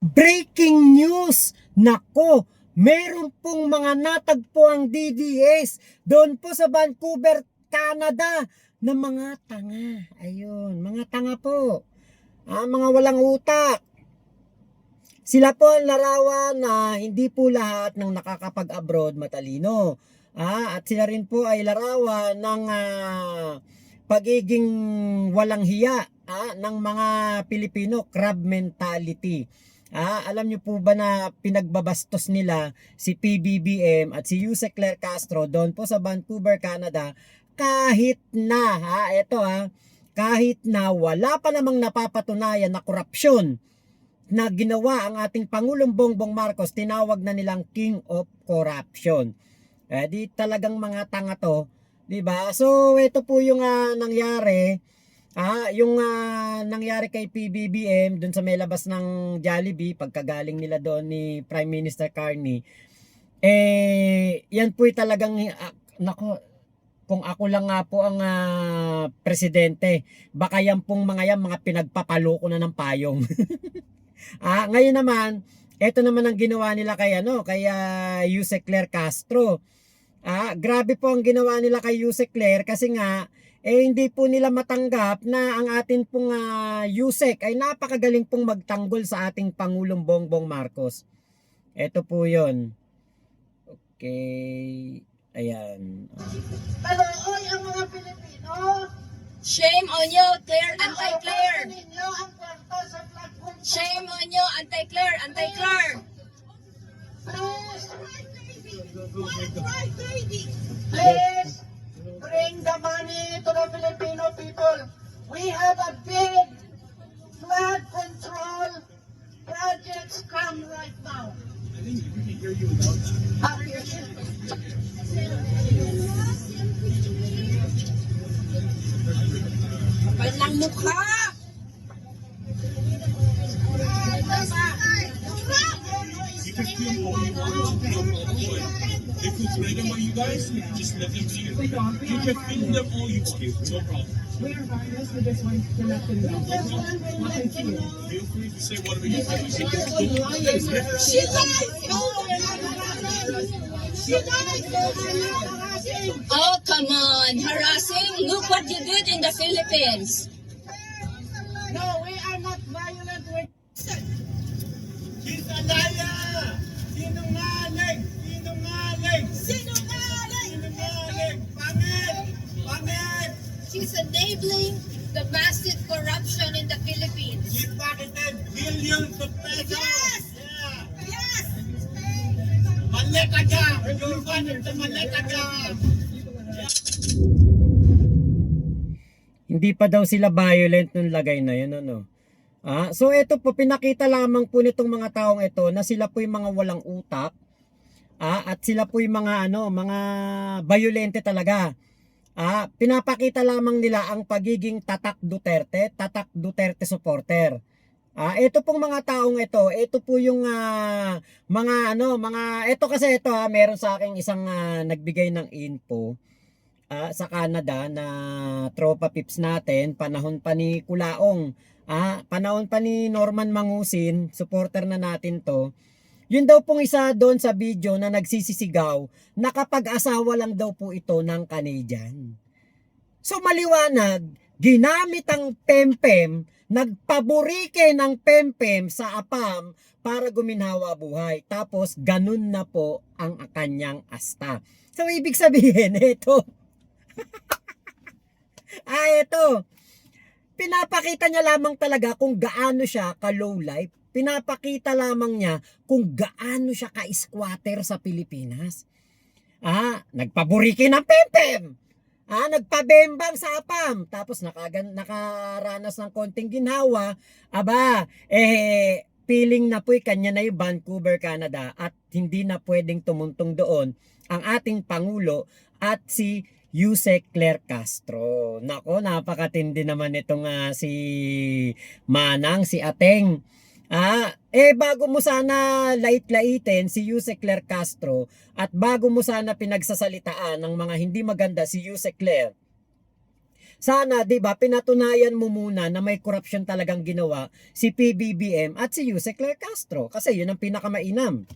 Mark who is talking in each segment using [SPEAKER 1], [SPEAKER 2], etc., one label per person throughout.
[SPEAKER 1] Breaking news! Nako, meron pong mga natagpo ang DDS doon po sa Vancouver, Canada na mga tanga. Ayun, mga tanga po. Mga walang utak. Sila po ang larawan na hindi po lahat ng nakakapag-abroad matalino. At sila rin po ay larawan ng pagiging walang hiya ng mga Pilipino, crab mentality. Alam niyo po ba na pinagbabastos nila si PBBM at si Yusek Claire Castro doon po sa Vancouver, Canada, kahit na kahit na wala pa namang napapatunayan na korupsyon na ginawa ang ating Pangulong Bongbong Marcos, tinawag na nilang King of Corruption. Di talagang mga tanga to, 'di ba? So ito po yung nangyari. Yung nangyari kay PBBM dun sa may labas ng Jollibee pagkagaling nila doon ni Prime Minister Carney. Yan po'y talagang nako, kung ako lang nga po ang presidente, baka yan pong mga pinagpapaloko na ng payong. Ngayon naman, ito naman ang ginawa nila kay Yusek Claire Castro. Grabe po ang ginawa nila kay Yusek Claire kasi nga hindi po nila matanggap na ang atin pong Yusek ay napakagaling pong magtanggol sa ating Pangulong Bongbong Marcos. Ito po yun. Okay. Ayan.
[SPEAKER 2] Pero oy ang mga Pilipino,
[SPEAKER 3] Shame on you, Claire, anti-Claire.
[SPEAKER 2] ninyo ang kwarto sa platform.
[SPEAKER 3] Shame on you, anti-Claire, anti-Claire.
[SPEAKER 2] Please bring the money to the Filipino people. We have a big flood control projects come right now.
[SPEAKER 4] I think we can hear you without that.
[SPEAKER 3] Kapal ng mukha.
[SPEAKER 4] You can feel more. If it's random on you guys, just let them see it. You can film them all you want. No problem.
[SPEAKER 5] We are virus, we just want to let them know.
[SPEAKER 4] Feel free to say whatever you want.
[SPEAKER 3] She lies. Oh, come on. Harassing? Look what you did in the Philippines.
[SPEAKER 2] No, we are not violent.
[SPEAKER 4] She's a liar! Sinungaling! Sinungaling! Sinungaling! Pangit! Pangit!
[SPEAKER 3] She's enabling the massive corruption in the Philippines.
[SPEAKER 4] She pocketed billions of pesos!
[SPEAKER 3] Yes!
[SPEAKER 4] Yeah!
[SPEAKER 3] Yes!
[SPEAKER 4] Maleta ka! You're one of the maleta ka!
[SPEAKER 1] Hindi pa daw sila violent nung lagay na yun, ano? So ito po, pinakita lamang po nitong mga taong ito na sila po yung mga walang utak. At sila po yung mga mga violente talaga. Pinapakita lamang nila ang pagiging tatak Duterte supporter. Ito pong mga taong ito po yung ito kasi meron sa akin isang nagbigay ng info sa Canada na tropa pips natin, panahon pa ni Kulaong, panahon pa ni Norman Mangusin, supporter na natin to. Yun daw pong isa doon sa video na nagsisisigaw na kapag-asawa lang daw po ito ng Canadian. So maliwanag, ginamit ang pempem, nagpaborike ng pempem sa APAM para guminhawa buhay. Tapos ganun na po ang kanyang asta. So ibig sabihin, ito. Ito. Pinapakita niya lamang talaga kung gaano siya ka-low life. Pinapakita lamang niya kung gaano siya ka-squatter sa Pilipinas. Nagpaborike ng pempem. Nagpabembang sa APAM. Tapos nakaranas ng konting ginhawa. Feeling na po'y kanya na yung Vancouver, Canada. At hindi na pwedeng tumuntong doon ang ating Pangulo at si Yusek Claire Castro. Nako, napakatindi naman itong si Manang, si Ateng. Bago mo sana lait-laitin si Yusek Claire Castro at bago mo sana pinagsasalitaan ng mga hindi maganda si Yusek Claire, Sana, 'di ba, pinatunayan mo muna na may corruption talagang ginawa si PBBM at si Yusek Claire Castro kasi 'yun ang pinakamainam.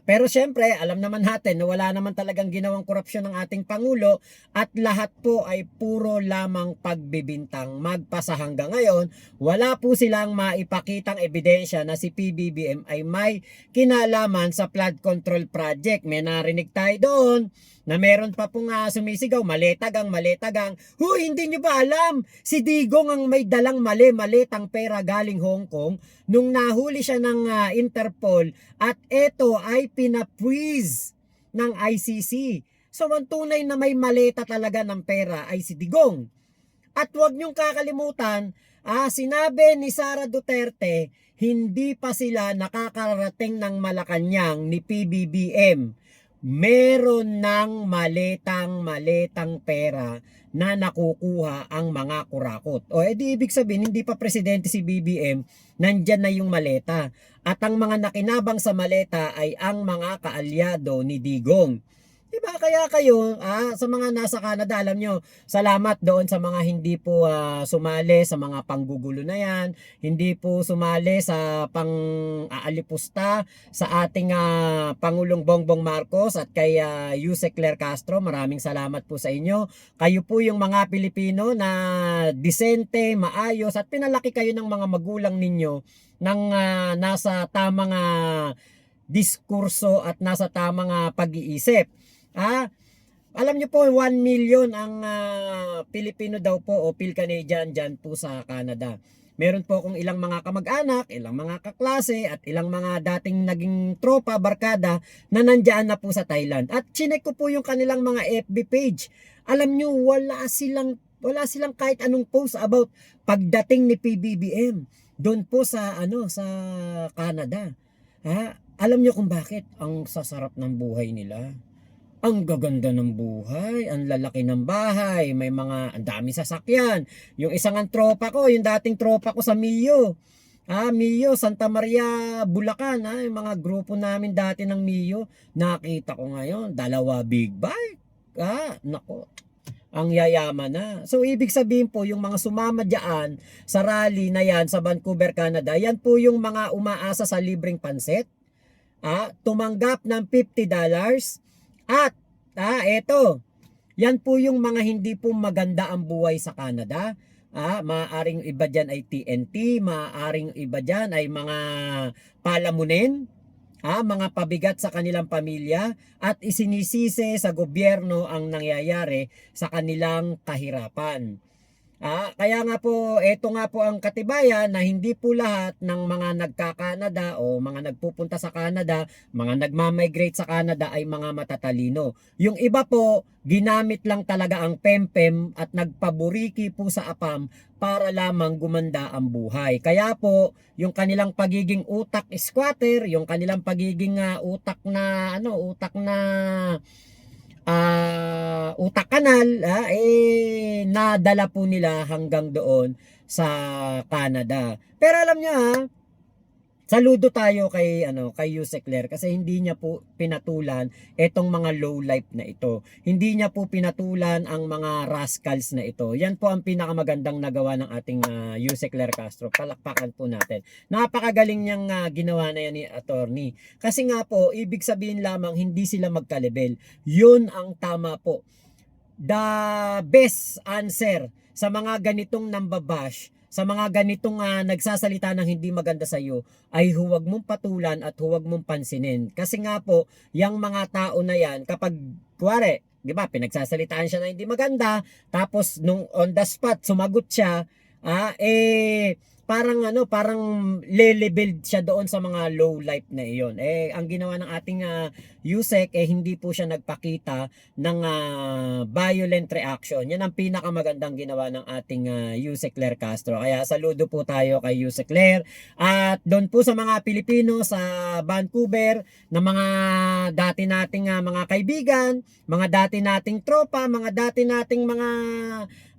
[SPEAKER 1] Pero syempre, alam naman natin na wala naman talagang ginawang korupsyon ng ating Pangulo at lahat po ay puro lamang pagbibintang. Magpasa hanggang ngayon, wala po silang maipakitang ebidensya na si PBBM ay may kinalaman sa flood control project. May narinig tayo doon na meron pa pong sumisigaw, maletagang. Hindi nyo ba alam? Si Digong ang may dalang maletang pera galing Hong Kong nung nahuli siya ng Interpol at ito ay pina-freeze ng ICC. So ang tunay na may maleta talaga ng pera ay si Digong. At huwag nyong kakalimutan, sinabi ni Sara Duterte, hindi pa sila nakakarating ng Malacanang ni PBBM. Meron ng maletang pera na nakukuha ang mga kurakot. O edi ibig sabihin, hindi pa presidente si BBM, nandyan na yung maleta. At ang mga nakinabang sa maleta ay ang mga kaalyado ni Digong. Diba? Kaya kayo, sa mga nasa Canada, alam nyo, salamat doon sa mga hindi po sumali sa mga panggugulo na yan, hindi po sumali sa pang-aalipusta sa ating Pangulong Bongbong Marcos at kay Yusek Claire Castro. Maraming salamat po sa inyo. Kayo po yung mga Pilipino na disente, maayos at pinalaki kayo ng mga magulang ninyo ng nasa tamang diskurso at nasa tamang pag-iisip. Alam nyo po, 1 million ang Pilipino daw po o Pil-Canadian dyan po sa Canada. Meron po akong ilang mga kamag-anak, ilang mga kaklase at ilang mga dating naging tropa, barkada na nandyan na po sa Thailand. At chinek ko po yung kanilang mga FB page. Alam nyo, wala silang kahit anong post about pagdating ni PBBM doon po sa sa Canada. Alam nyo kung bakit? Ang sasarap ng buhay nila. Ang gaganda ng buhay, ang lalaki ng bahay, may ang dami sasakyan. Yung isang tropa ko, yung dating tropa ko sa Mio. Mio, Santa Maria, Bulacan, yung mga grupo namin dati ng Mio. Nakita ko ngayon, 2 big bike. Nako. Ang yayaman na. So ibig sabihin po, yung mga sumama diyan sa rally na yan sa Vancouver, Canada, yan po yung mga umaasa sa libreng pansit. Tumanggap ng $50. At eto, yan po yung mga hindi po maganda ang buhay sa Canada. Maaaring iba dyan ay TNT, maaaring iba dyan ay mga palamunin, mga pabigat sa kanilang pamilya at isinisisi sa gobyerno ang nangyayari sa kanilang kahirapan. Kaya nga po, ito nga po ang katibayan na hindi po lahat ng mga nagka-Canada o mga nagpupunta sa Canada, mga nagmamigrate sa Canada ay mga matatalino. Yung iba po, ginamit lang talaga ang pempem at nagpaburiki po sa APAM para lamang gumanda ang buhay. Kaya po, yung kanilang pagiging utak squatter, yung kanilang pagiging utak na utak kanal, nadala po nila hanggang doon sa Canada. Pero alam niyo saludo tayo kay Yusek Claire kasi hindi niya po pinatulan etong mga low life na ito. Hindi niya po pinatulan ang mga rascals na ito. Yan po ang pinakamagandang nagawa ng ating Yusek Claire Castro. Palakpakan po natin. Napakagaling niyang ginawa na yan ni attorney. Kasi nga po, ibig sabihin lamang hindi sila magka-level. Yun ang tama po. The best answer sa mga ganitong nambabash, sa mga ganitong nagsasalita ng hindi maganda sa iyo, ay huwag mong patulan at huwag mong pansinin. Kasi nga po, yung mga tao na yan, kapag, kuwari, di ba, pinagsasalitaan siya na hindi maganda, tapos nung on the spot, sumagot siya, parang le-leveled siya doon sa mga low life na iyon. Ang ginawa ng ating Yusek, hindi po siya nagpakita ng violent reaction. Yan ang pinakamagandang ginawa ng ating Yusek Claire Castro. Kaya saludo po tayo kay Yusek Claire. At doon po sa mga Pilipino sa Vancouver, na mga dati nating mga kaibigan, mga dati nating tropa, mga dati nating mga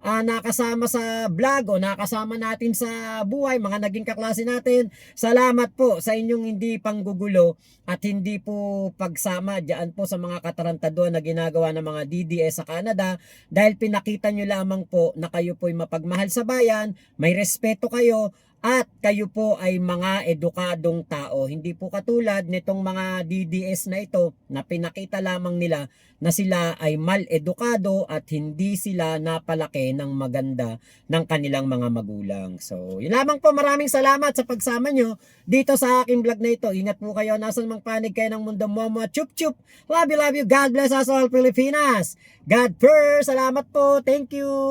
[SPEAKER 1] nakasama sa vlog o nakasama natin sa buhay, mga naging kaklase natin. Salamat po sa inyong hindi panggugulo at hindi po pagsama diyan po sa mga katarantaduhan na ginagawa ng mga DDS sa Canada, dahil pinakita nyo lamang po na kayo po'y mapagmahal sa bayan, may respeto kayo, at kayo po ay mga edukadong tao. Hindi po katulad nitong mga DDS na ito na pinakita lamang nila na sila ay mal-edukado at hindi sila napalaki ng maganda ng kanilang mga magulang. So, yun lamang po. Maraming salamat sa pagsama nyo dito sa aking vlog na ito. Ingat po kayo. Nasan mang panig kayo ng mundo mo. Chup chup. Love you, love you. God bless us all, Pilipinas. God first. Salamat po. Thank you.